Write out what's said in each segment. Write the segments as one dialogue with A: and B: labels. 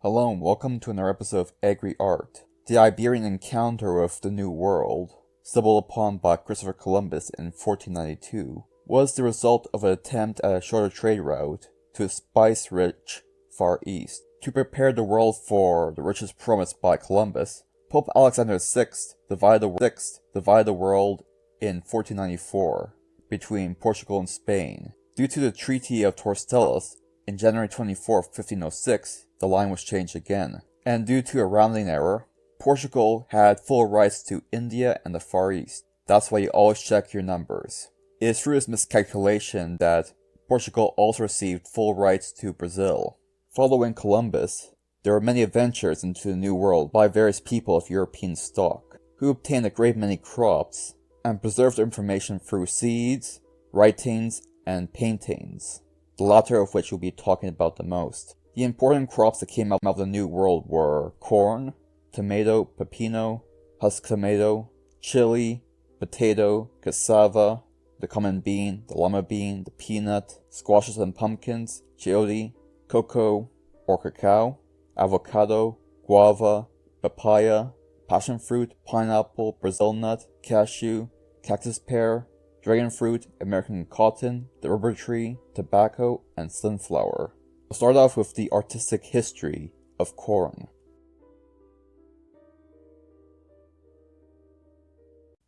A: Hello and welcome to another episode of Agri Art. The Iberian encounter with the New World, stumbled upon by Christopher Columbus in 1492, was the result of an attempt at a shorter trade route to the spice-rich Far East. To prepare the world for the riches promised by Columbus, Pope Alexander VI divided the world in 1494 between Portugal and Spain. Due to the Treaty of Tordesillas in January 24, 1506, the line was changed again, and due to a rounding error, Portugal had full rights to India and the Far East. That's why you always check your numbers. It is through this miscalculation that Portugal also received full rights to Brazil. Following Columbus, there were many adventures into the New World by various people of European stock, who obtained a great many crops and preserved their information through seeds, writings, and paintings, the latter of which we'll be talking about the most. The important crops that came out of the New World were corn, tomato, pepino, husk tomato, chili, potato, cassava, the common bean, the lima bean, the peanut, squashes and pumpkins, chayote, cocoa or cacao, avocado, guava, papaya, passion fruit, pineapple, Brazil nut, cashew, cactus pear, dragon fruit, American cotton, the rubber tree, tobacco, and sunflower. We'll start off with the artistic history of corn.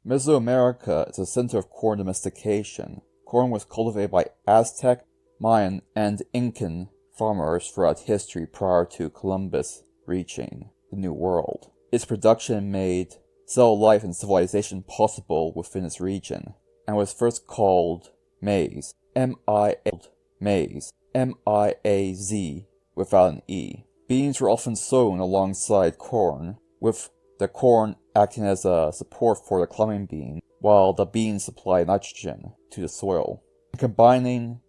A: Mesoamerica is a center of corn domestication. Corn was cultivated by Aztec, Mayan, and Incan farmers throughout history prior to Columbus reaching the New World. Its production made cell life and civilization possible within its region, and was first called maize, M-I-A-Z, without an E. Beans were often sown alongside corn, with the corn acting as a support for the climbing bean, while the beans supply nitrogen to the soil. By combining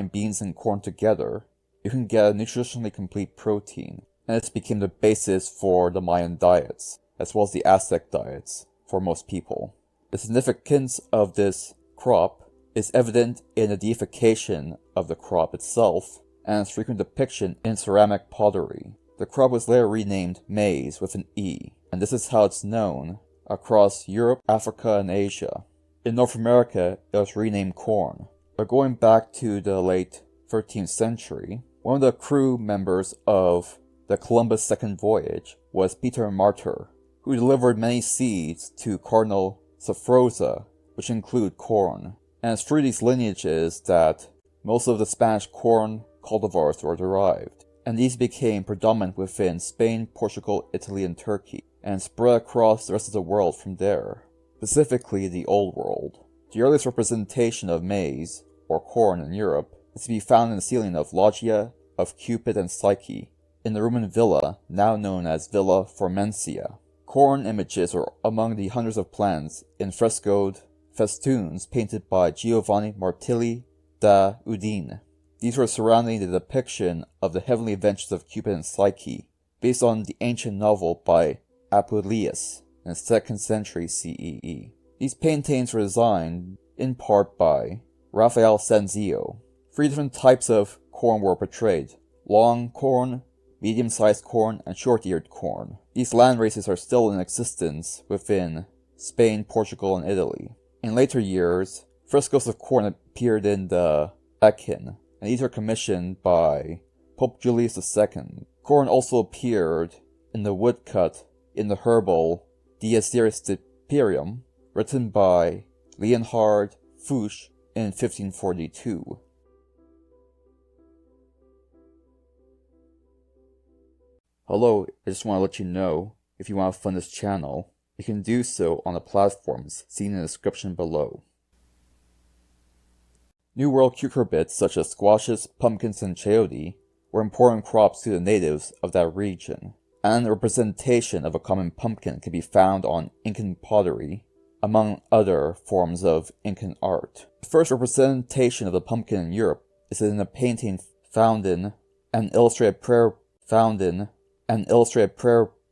A: beans and corn together, you can get a nutritionally complete protein, and this became the basis for the Mayan diets, as well as the Aztec diets, for most people. The significance of this crop is evident in the deification of the crop itself and its frequent depiction in ceramic pottery. The crop was later renamed maize with an E, and this is how it's known across Europe, Africa, and Asia. In North America, it was renamed corn. But going back to the late 13th century, one of the crew members of the Columbus second voyage was Peter Martyr, who delivered many seeds to Cardinal Safrosa, which include corn. And it's through these lineages that most of the Spanish corn cultivars were derived, and these became predominant within Spain, Portugal, Italy, and Turkey, and spread across the rest of the world from there, specifically the Old World. The earliest representation of maize, or corn in Europe, is to be found in the ceiling of Loggia of Cupid and Psyche, in the Roman villa now known as Villa Formensia. Corn images are among the hundreds of plants in frescoed festoons painted by Giovanni Martilli da Udine. These were surrounding the depiction of the heavenly adventures of Cupid and Psyche, based on the ancient novel by Apuleius in the 2nd century CEE. These paintings were designed in part by Raphael Sanzio. 3 different types of corn were portrayed: long corn, medium-sized corn, and short-eared corn. These land races are still in existence within Spain, Portugal, and Italy. In later years, frescoes of corn appeared in the Vatican, and these were commissioned by Pope Julius II. Corn also appeared in the woodcut in the herbal De Stiperium, written by Leonhard Fouché in 1542. Hello, I just want to let you know, if you want to fund this channel, you can do so on the platforms seen in the description below. New World cucurbits such as squashes, pumpkins, and chayote were important crops to the natives of that region, and a representation of a common pumpkin can be found on Incan pottery, among other forms of Incan art. The first representation of the pumpkin in Europe is in a painting found in an illustrated prayer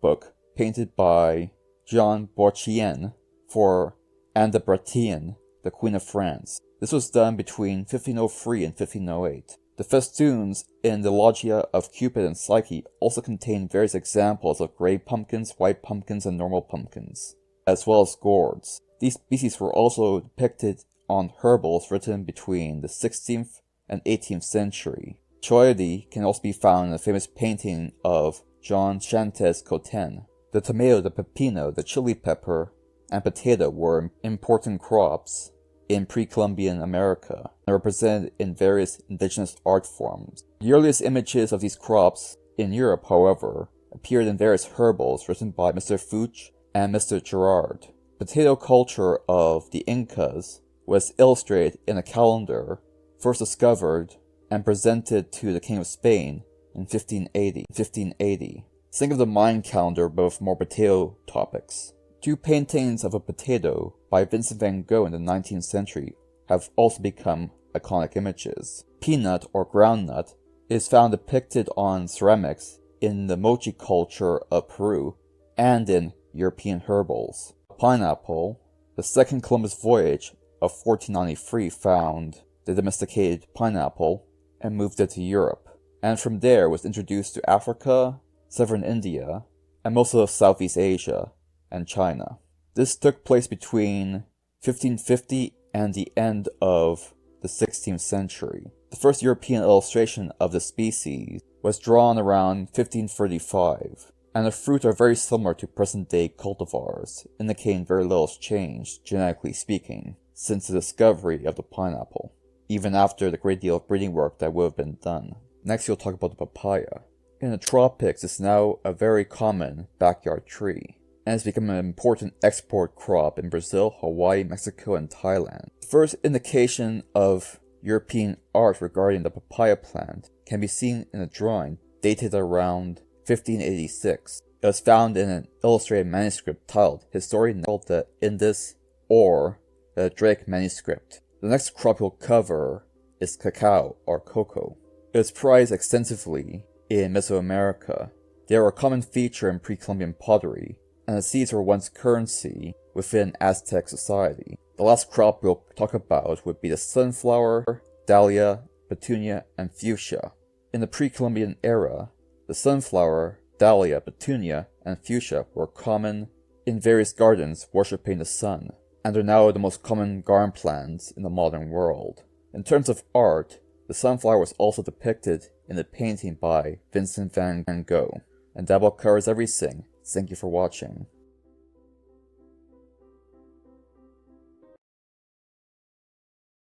A: book painted by Jean Bourchienne for Anne de Bretagne, the Queen of France. This was done between 1503 and 1508. The festoons in the loggia of Cupid and Psyche also contain various examples of gray pumpkins, white pumpkins, and normal pumpkins, as well as gourds. These species were also depicted on herbals written between the 16th and 18th century. Choidy can also be found in a famous painting of John Chantes Cotten. The tomato, the pepino, the chili pepper, and potato were important crops in pre-Columbian America and are represented in various indigenous art forms. The earliest images of these crops in Europe, however, appeared in various herbals written by Mr. Fuchs and Mr. Gerard. Potato culture of the Incas was illustrated in a calendar first discovered and presented to the King of Spain in 1580. Think of the Mayan calendar but with more potato topics. Two paintings of a potato by Vincent van Gogh in the 19th century have also become iconic images. Peanut or groundnut is found depicted on ceramics in the mochi culture of Peru and in European herbals. Pineapple, the second Columbus voyage of 1493 found the domesticated pineapple and moved it to Europe, and from there was introduced to Africa, southern India, and most of Southeast Asia and China. This took place between 1550 and the end of the 16th century. The first European illustration of the species was drawn around 1535, and the fruit are very similar to present-day cultivars, indicating very little has changed, genetically speaking, since the discovery of the pineapple, even after the great deal of breeding work that would have been done. Next, we'll talk about the papaya. In the tropics, it's now a very common backyard tree, and has become an important export crop in Brazil, Hawaii, Mexico, and Thailand. The first indication of European art regarding the papaya plant can be seen in a drawing dated around 1586. It was found in an illustrated manuscript titled Historia de Indis or the Drake manuscript. The next crop we'll cover is cacao or cocoa. It was prized extensively in Mesoamerica. They are a common feature in pre-Columbian pottery, and the seeds were once currency within Aztec society. The last crop we'll talk about would be the sunflower, dahlia, petunia, and fuchsia. In the pre-Columbian era, the sunflower, dahlia, petunia, and fuchsia were common in various gardens worshipping the sun, and are now the most common garden plants in the modern world. In terms of art, the sunflower was also depicted in the painting by Vincent van Gogh. And that about covers everything. Thank you for watching.